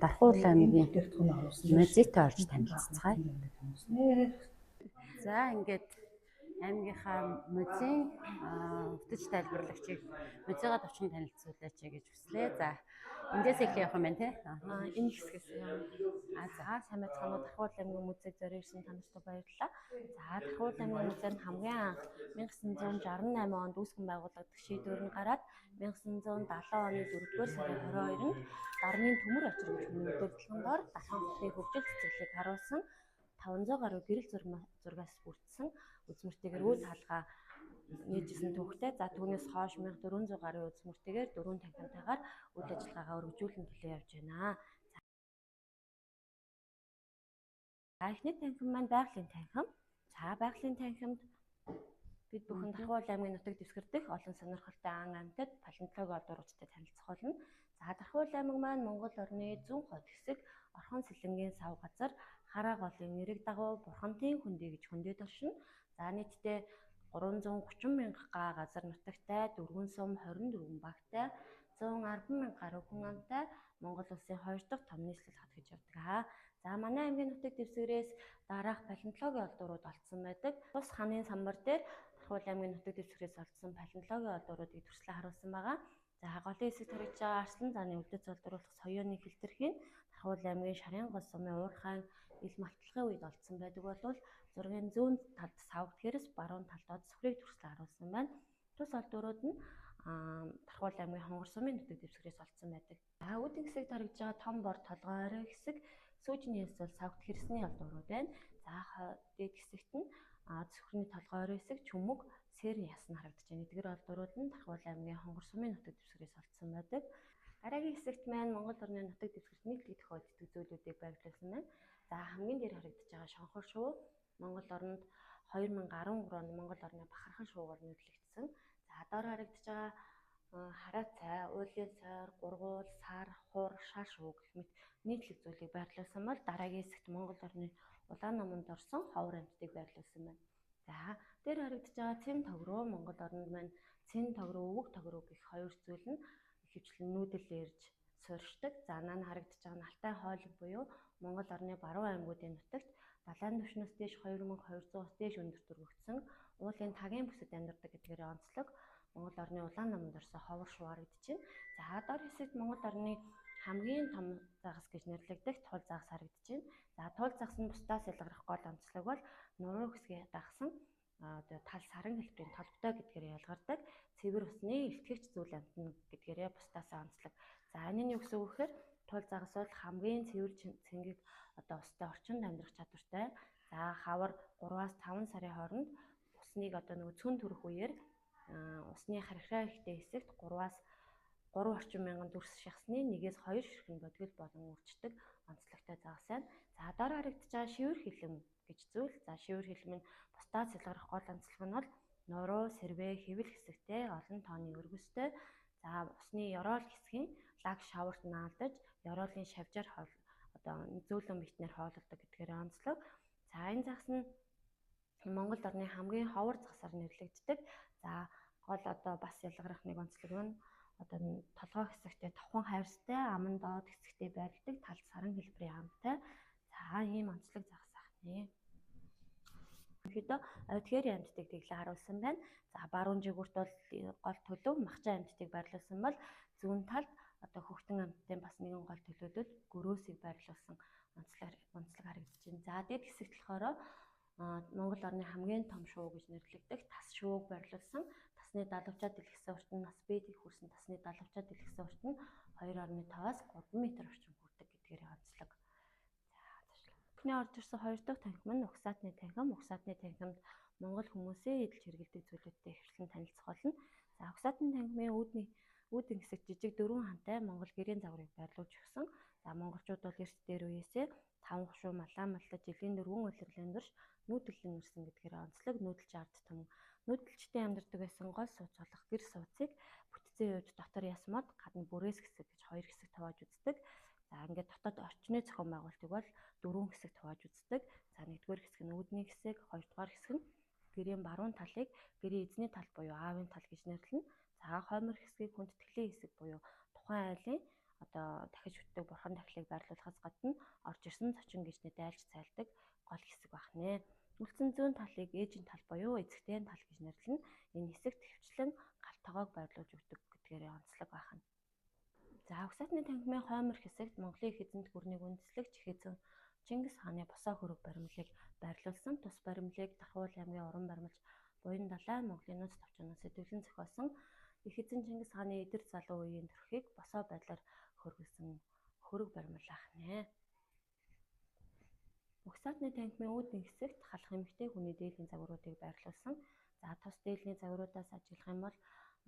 Дархуул аймгийн музейтэй орж танилццгаая. За ингээд аймгийнхаа музейн өвдөж тайлбарлагчийг музейгаа товчхон танилцуулаач гэж хүслээ. За эндээс эхлэх явах юм байна те. Энэ хэсгээс юм. За сайн байцгаана уу. Дархуул аймгийн музейд зориулсан та нартай баярлалаа. За Дархуул аймгийн музейд хамгийн анх 1968 онд үүсгэн байгуулагдах шийдвэр нь гараад 1970 оны 4-р сарын 22-нд дарны төмөр очир гэж мэдээлэлээр Далхан хотын хөгжил цэцэглийг харуулсан 500 гаруй гэрэл зургаас бүрдсэн үзмэртэйгээр үйл хаалгаа нийжсэн түүхтэй. За түүнээс хойш 1400 гаруй үзмэртэйгээр 4 танхимтайгаар үйл ажиллагаагаа өргөжүүлэн төлөө явж байна. За эхний танхим маань байгалийн танхим. За байгалийн танхимд бид бүхэн Дархуул аймгийн нутаг дэвсгэр дэх олон сонирхолтой ан амьтад палеонтологи олдууруудтай танилцах болно. За Дархуул аймаг маань Монгол орны зүүн хойд хэсэг Орхон сэлэнгийн сав газар Хараа голын нэрийг дагуу Бурхантын хөндий гэж хөндөд оршино. За нийтдээ 330 мянга га газар нутагтай, дөрвөн сум 24 багтай, 110 мянга гаруй хүн амтай Монгол улсын 2 дахь том нийслэл хот гэж явдаг. За манай аймгийн нутаг дэвсгэрээс дараах палеонтологи олдуурууд олдсон байдаг. Тус ханы самбар дээр Дархуул аймгийн нутаг дэвсгэрээс олдсон палеонтологи олдууруудыг туршлага харуулсан байгаа. За голын хэсэгт харагдж байгаа Арслан зааны үлдэц олдууруулах соёоны хэлтэрхийг Дархуул аймгийн Шарын гол сумын уурхайн ил малтлагын үед олдсон байдаг болвол зургийн зүүн талд савг гэрэс баруун талд од сүхрийг туршлага харуулсан байна. Тус олдуурууд нь Дархуул аймгийн Хонгор сумын нутаг дэвсгэрээс олдсон байдаг. За үүдэн хэсэгт харагдж байгаа том бор толгой орой хэсэг сүүжний эсвэл савгт хэрсний олдуурууд байна. За дээд хэсэгт нь зөвхөрний толгой орой хэсэг чүмэг сэрн ясна харагдаж байна. Эдгээр олдуурууд нь Дархуул аймгийн Хонгор сумын нутаг дэвсгэрээс олдсон байдаг. Дараагийн хэсэгт маань Монгол орны нутаг дэвсгэрт нийтлэг тохиолддог зүйлүүдийг байрлуулсан байна. За хамгийн дээр харагдаж байгаа Шонхор шувуу Монгол орнд 2013 онд Монгол орны бахархан шувуугаар нэрлэгдсэн. За доор харагдаж байгаа хараа цай, уулын сойр, гургуул, сар, хур, шар шувуу гэх мэт нийтлэг зүйлийг байрлуулсан бол дараагийн хэсэгт Монгол орны улаан номонд орсон ховор амьтдыг байрлуулсан байна. За дээр харагдаж байгаа цэм тогроо Монгол орнд маань цэм тогроо, өвөг тогроо гэх хоёр зүйл нь ихэвчлэн нүүдэл ирж суурьшдаг. За наана харагдаж байгаа нь Алтай хойлог буюу Монгол орны баруун аймагуудын нутагт далайн түвшнээс дээш 2200-аас дээш өндөрт өргөгдсөн уулын тагийн бүсэд амьдардаг гэдгээр онцлог Монгол орны улаан номонд орсон ховор шувуу харагдаж байна. За доор хэсэгт Монгол орны хамгийн том загас гэж нэрлэгдэх тул загас харагдаж байна. За тул загас нь бусдаас ялгарх гол онцлог бол нуруу хэсгээ дагсан тал саран хэлбэрийн толботой гэдгээр ялгардаг. Цэвэр усны элтгэгч зүйл амтна гэдгээрээ бусдаасаа онцлог. За энэ нь юу гэсэн үг гэхээр тул загас бол хамгийн цэвэр цэнгэг устай орчинд амьдрах чадвартай. За хавар 3-аас 5 сарын хооронд усныг цүн төрөх үеэр усны харьхаа ихтэй хэсэгт 3-аас 3 орчим мянган дүрс шахсны 1-ээс 2 ширхэг бодгил болон үрчдэг онцлогтой загас байна. За доор харагдаж байгаа шивэр хилэм гэж зүйл. За шивэр хилэм нь бусдаас ялгарх гол онцлог нь бол нуруу, сэрвээ, хэвэл хэсэгтэй олон тооны өргөстэй. За усны ёроол хэсгийн лаг шаварт наалдаж ёроолын шавжаар зөөлөн битнэр хоололдог гэдгээр онцлог. За энэ загас нь Монгол орны хамгийн ховор загсаар нэрлэгддэг. За гол бас ялгарх нэг онцлог нь толгой хэсэгтээ товхон хайрстай, аман доод хэсэгтээ байрладаг тал саран хэлбэрийн амтай. За ийм онцлог загас ахнэ. Ихэдөө одгиерийн амьтдыг тэглээ харуулсан байна. За баруун жигүүрт бол гол төлөв махчаа амьтдыг байрлуулсан бол зүүн талд хөхтөн амьтдын бас нэгэн гол төлөвлөлд гөрөөсийг байрлуулсан онцлог харагдаж байна. За дээд хэсэгт болохоор Монгол орны хамгийн том шувуу гэж нэрлэгдэх тас шувууг байрлуулсан. Тасны далавчаа дэлгэсэн урт нь бас бэдийг хүрсэн тасны далавчаа дэлгэсэн урт нь 2.5-аас 3 м орчим хүрдэг гэдгээр онцлог. Эхний орж ирсэн хоёр дахь танхим нь угсаатны танхим. Угсаатны танхимд Монгол хүмүүсийн эдэлж хэрэглэдэг зүйлүүдтэй хэвшлэн танилцах болно. За угсаатны танхимын үүдэн хэсэгт жижиг дөрвөн хантай Монгол гэрийн загварыг байрлуулж өгсөн. За монголчууд бол эрт дээр үеэсээ таван хушуу малаа маллаж жилийн дөрвөн улирлын дурш нүүдэллэн ирсэн гэдгээр онцлог. Нүүдэлч ард түмэн нүүдэлчдийн амьдардаг байсан гол сууц болох гэр сууцыг бүтцийн үед дотор ясмод гадна бүрээс хэсэг гэж хоёр хэсэг хувааж үздэг. За ингээд дотоод орчны зохион байгуулалтыг бол дөрвөн хэсэгт хувааж үздэг. За нэгдүгээр хэсэг нь үүдний хэсэг, хоёрдугаар хэсэг нь гэрийн баруун талыг гэрийн эзний тал буюу аавын тал гэж нэрлэнэ. За хоймор хэсгийг хүндэтгэлийн хэсэг буюу тухайн айлын одоо дахиж хүтдэг бурхан тахилыг байрлуулахаас гадна орж ирсэн зочин гэж дайлж цайлдаг гол хэсэг байна. Үлдсэн зүүн талыг ээжийн тал буюу эзэгтэй тал гэж нэрлэнэ. Энэ хэсэгт хөвчлэн галт тоогоог байрлуулж өгдөг гэдгээр онцлог байна. За угсаатны танхимын хоймор хэсэгт Монголын их эзэнт гүрнийг үндэслэгч их эзэн Чингис хааны босоо хөрөг баримлыг байрлуулсан. Тус баримлыг Тархуул аймгийн уран баримлж Буян далай Монголын нууц товчоноос сэдвлэн зохиосон их эзэн Чингис хааны эдэр залуу үеийн төрхийг босоо байдлаар хөргөсөн хөрөг баримл ахнэ. Угсаатны танхимын үүдний хэсэгт халах эмэгтэй хүний дээдлийн загваруудыг байрлуулсан. За тус дээдлийн загваруудаас ажиглах юм бол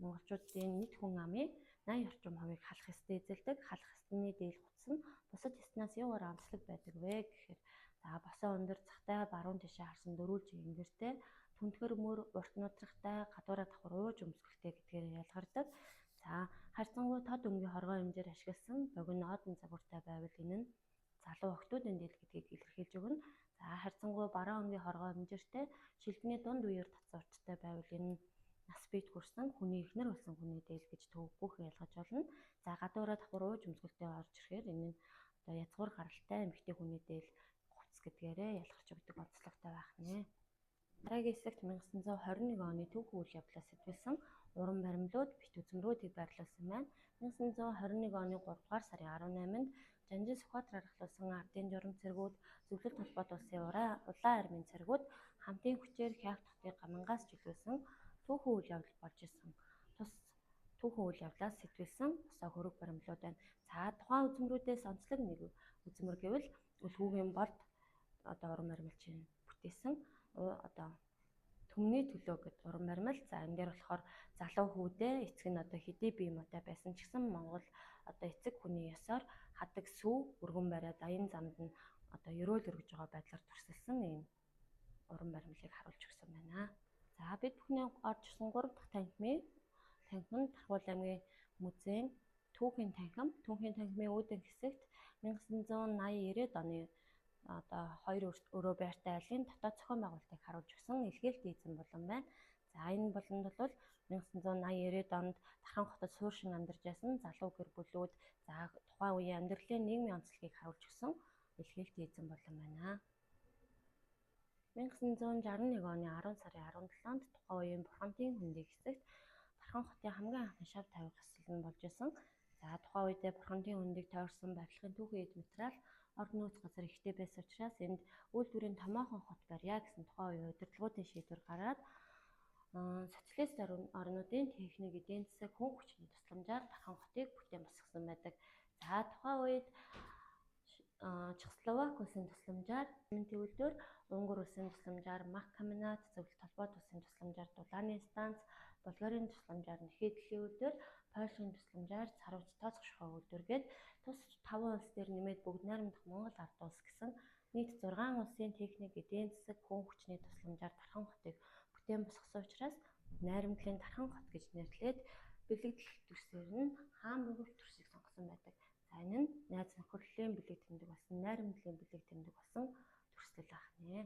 монголчуудын нийт хүн амын 80 орчим хувийг халах хэстэй эзэлдэг. Халах хэсний дээл хутас нь бусад хэснээс юугаар онцлог байдаг вэ гэхээр за босоо өндөр цагтай баруун тишээ харсан дөрвөлжин ингэртэй түнтгэр мөр урт нутрахтай гадуураа давхар ууж өмсгөлтэй гэдгээр ялгардаг. За харьцангуй тод өнгийн хоргоо хэмжээр ашигласан богино одон загвартай байвал энэ нь залуу охтуудын дээл гэдгийг илэрхийлж өгнө. За харьцангуй баруун өнгийн хоргоо хэмжээртэй шилбэний дунд үеэр татсан урттай байвал энэ нь нас бийт хүрсэн хүний эхнэр болсон хүний дээл гэж төвөггүйхэн ялгаж болно. За гадуураа давхар ууж өмсгөлтэй орж ирэхээр энэ нь одоо язгуур гаралтай эмэгтэй хүний дээл хувцс гэдгээрээ ялгарч өгдөг онцлогтой байх нэ. Дараагийн хэсэгт 1921 оны түүхэн үйл явдлаас сэтгүүлсэн уран баримлууд бит үзмрүүдийг байрлуулсан байна. 1921 оны 3 дугаар сарын 18-нд Жанжин Сүхбаатар аргалуулсан ардын журам цэргүүд, Зөвлөлт холбоот улсын улаан армийн цэргүүд хамтын хүчээр Хяах хотыг гамангаас чөлөөсөн түүхэн үйл явдал болж исэн. Тус түүхэн үйл явдлаас сэтгүүлсэн босоо хөрөг баримлууд байна. За тухайн үзмрүүдээс онцлог нэг үзмэр гэвэл Үлгүүгийн болд одоо уран баримлчин бүтээсэн одоо Төмний төлөө гэдэг уран баримл. За энэ дээр болохоор залуу хүүдээ эцэг нь одоо хэдий бие муутай байсан ч гэсэн Монгол одоо эцэг хүний ёсоор хадаг сүв өргөн бариад аян замд нь одоо ерөөл өргөж байгаа байдлаар төрсөлсөн энэ уран баримлыг харуулж өгсөн байна. За бид бүхний орж ирсэн 3 дахь танхим нь Тархуул аймгийн музейн түүхийн танхим. Түүхийн танхимын үүдэн хэсэгт 1980-90-ад оны одоо хоёр өрөө байртай айлын дотоод зохион байгуулалтыг харуулж өгсөн илгээлт эзэн болон байна. За энэ болонд бол 1980-90-ад онд Тархан хотод сууршин амьдарч байсан залуу гэр бүлүүд за тухайн үеийн амьдралын нийгмийн онцлогийг харуулж өгсөн илгээлт эзэн болон байна. 1961 оны 10 сарын 17-нд тухайн үеийн бурхамтын хөндий хэсэгт Тархан хотын хамгийн анхны шав тавих хэсэл нь болж исэн. За тухайн үедээ бурхамтын хөндийг тойрсон барилгын түүхийн эд материал орон нууц газар ихтэй байсан учраас энд үйлдвэрийн томоохон хот барья гэсэн тухайн үеийн удирдлагуудын шийдвэр гараад социалист орнуудын техник эдийн засаг хүн хүчний тусламжаар Тархан хотыг бүтээн босгосон байдаг. За тухайн үед Чехословак улсын тусламжаар төвлөрдөр Унгар улсын тусламжаар Мах комбинат, Зөвлөлт холбоот улсын тусламжаар Дулааны станц, Болгарын тусламжаар Нэхий дэлхийн үйлдвэр, Польшийн тусламжаар Царвч тооцох шохоо үйлдвэргээд тус 5 улс дээр нэмээд бүгд найрамдах Монгол ард улс гэсэн нийт 6 улсын техник эдийн засаг хүн хүчний тусламжаар Тархан хотыг бүтээн босгосон учраас найрамдлын Тархан хот гэж нэрлээд бэлэгдэл төрсөөр нь хаан бөгөөд төрсийг сонгосон байдаг. За энэ нь найз нөхөрлөлийн бэлэг тэмдэг болсон, найрамдлын бэлэг тэмдэг болсон төрслөл ахнэ.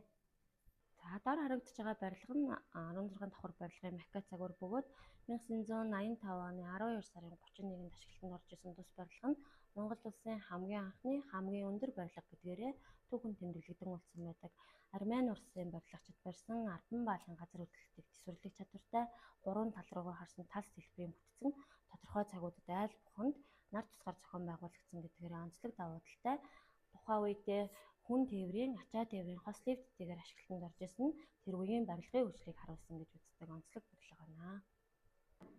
За дор харагдаж байгаа барилга нь 16 давхар барилгын Макет загвар бөгөөд 1985 оны 12 сарын 31-нд ашиглалтанд орж исэн тус барилга нь Монгол улсын хамгийн анхны хамгийн өндөр барилга гэдгээрээ түүхэн тэмдэглэгдэн улсан байдаг. Армян улсын барилгачид барьсан Ардан баалын газар хөдлөлтийг төсвөрлөх чадвартай 3 тал руугаа харсан тал сэлбэрийн бүтцэн тодорхой цагуудад айл буханд нар тусгаар зохион байгуулагдсан гэдгээр онцлог давуу талтай. Тухайн үедээ хүн тээврийн, ачаа тээврийн хос лифттэйгээр ашиглалтанд орж исэн тэр үеийн барилгын хөгжлийг харуулсан гэж үздэг онцлог барилга байна.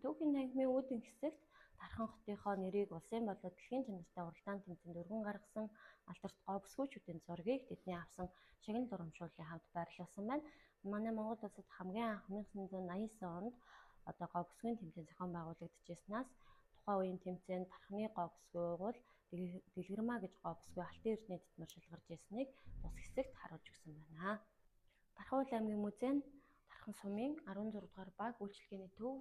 Түүхийн танхимын үүдэн хэсэгт Тархан хотынхоо нэрийг улсын болоод дэлхийн чанартай уралдаан тэмцээнд өргөн гаргасан алдарт говьсгүйчүүдийн зургийг тэдний авсан шагнал урамшууллын хамт байрлуулсан байна. Манай Монгол улсад хамгийн анх 1989 онд одоо говьсгүйн тэмцээн зохион байгуулагдчихснаас тухайн үеийн тэмцээнд Тарханы говьсгүй угуул Дэлгэрмаа гэж говьсгүй алтан эрдэнэ тэтмэр шалгарч ирснийг тус хэсэгт харуулж өгсөн байна. Тархуул аймгийн музейн Тархан сумын 16 дугаар баг үйлчилгээний төв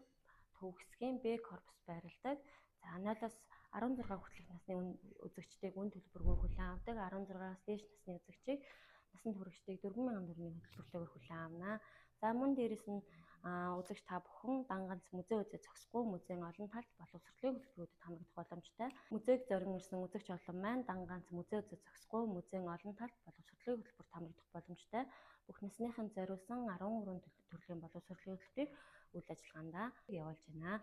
хэсгийн Б корпус байрладаг. За 0-аас 16 хүртэлх насны үзэгчдийг үн төлбөргүй хүлээн авдаг. 16-аас дээш насны үзэгчийг насанд хүрэгчдийг 4,000 төгрөгийн хөтөлбөрлөөр хүлээн авна. За мөн дээрэс нь Үзэгч та бүхэн дан ганц музей үзэж зогсохгүй музейн олон талд боловсролын хөтөлбөрүүдэд хамрагдах боломжтой. Музейг зорин ирсэн үзэгч олон маань дан ганц музей үзэж зогсохгүй музейн олон талд боловсролын хөтөлбөрт хамрагдах боломжтой. Бүх насныханд зориулсан 13 төрлийн боловсролын хөтөлбөрийг үйл ажиллагаандаа явуулж байна.